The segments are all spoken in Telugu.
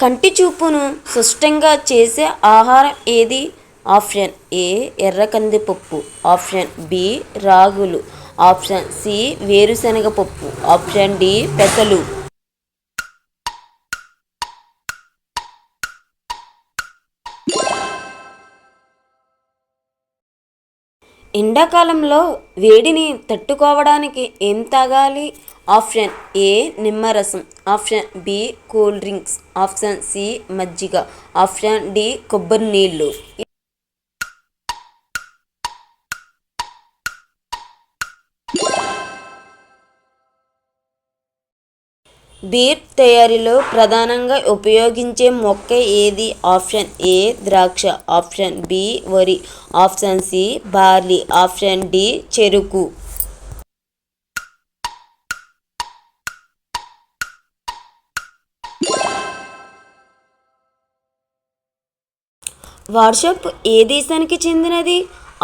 కంటి చూపును స్పష్టంగా చేసే ఆహారం ఏది? ఆప్షన్ ఏ ఎర్ర కందిపప్పు, ఆప్షన్ బి రాగులు, ఆప్షన్ సి వేరుశనగ పప్పు, ఆప్షన్ డి పెసలు. ఎండాకాలంలో వేడిని తట్టుకోవడానికి ఏం తాగాలి? ఆప్షన్ ఏ నిమ్మరసం, option B cool drinks, option C మజ్జిగ, ఆప్షన్ డి కొబ్బరి నీళ్ళు. బీర్ తయారీలో ప్రధానంగా ఉపయోగించే మొక్క ఏది? ఆప్షన్ ఏ ద్రాక్ష, ఆప్షన్ బి వరి, option C barley, option D చెరుకు. వాట్సాప్ ఏ దేశానికి చెందినది?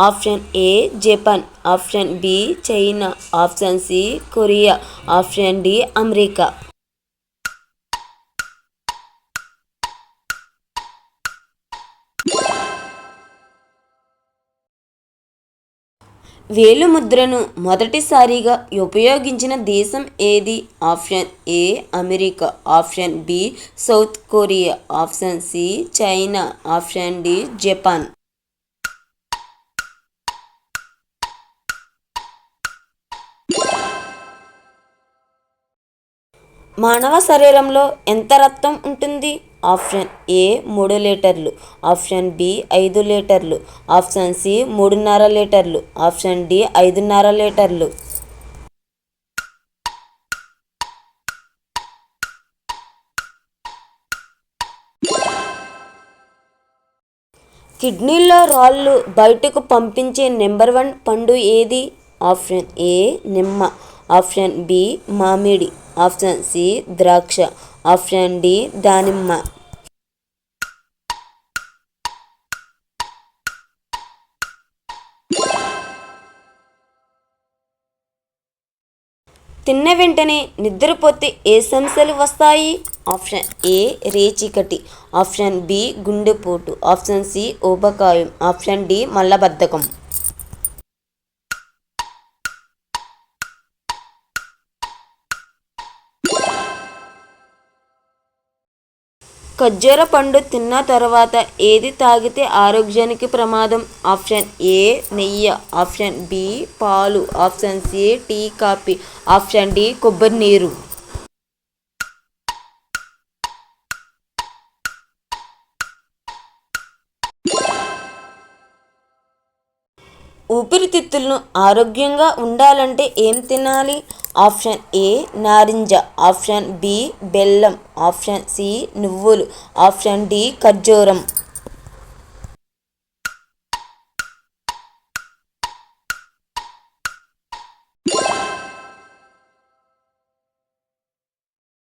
Option A Japan, option B China, option C Korea, option D America. వేలిముద్రను మొదటిసారిగా ఉపయోగించిన దేశం ఏది? Option A America, option B South Korea, option C China, option D Japan. మానవ శరీరంలో ఎంత రక్తం ఉంటుంది? ఆప్షన్ ఏ 3 లీటర్లు, ఆప్షన్ బి 5 లీటర్లు, ఆప్షన్ సి 3.5 లీటర్లు, ఆప్షన్ డి 5.5 లీటర్లు. కిడ్నీలో రాళ్లు బయటకు పంపించే నెంబర్ 1 పండు ఏది? ఆప్షన్ ఏ నిమ్మ, ఆప్షన్ బి మామిడి, ఆప్షన్ సి ద్రాక్ష, ఆప్షన్ డి దానిమ్మ. తిన్న వెంటనే నిద్రపోతే ఏ సమస్యలు వస్తాయి? ఆప్షన్ ఏ రేచీకటి, ఆప్షన్ బి గుండెపోటు, ఆప్షన్ సి ఊబకాయం, ఆప్షన్ డి మలబద్ధకం. ఖర్జూర పండు తిన్న తర్వాత ఏది తాగితే ఆరోగ్యానికి ప్రమాదం? ఆప్షన్ ఏ నెయ్యి, ఆప్షన్ బి పాలు, option C tea coffee, option D కొబ్బరి నీరు. ఊపిరితిత్తులను ఆరోగ్యంగా ఉండాలంటే ఏం తినాలి? ఆప్షన్ ఏ నారింజ, ఆప్షన్ బి బెల్లం, ఆప్షన్ సి నువ్వులు, ఆప్షన్ డి ఖర్జూరం.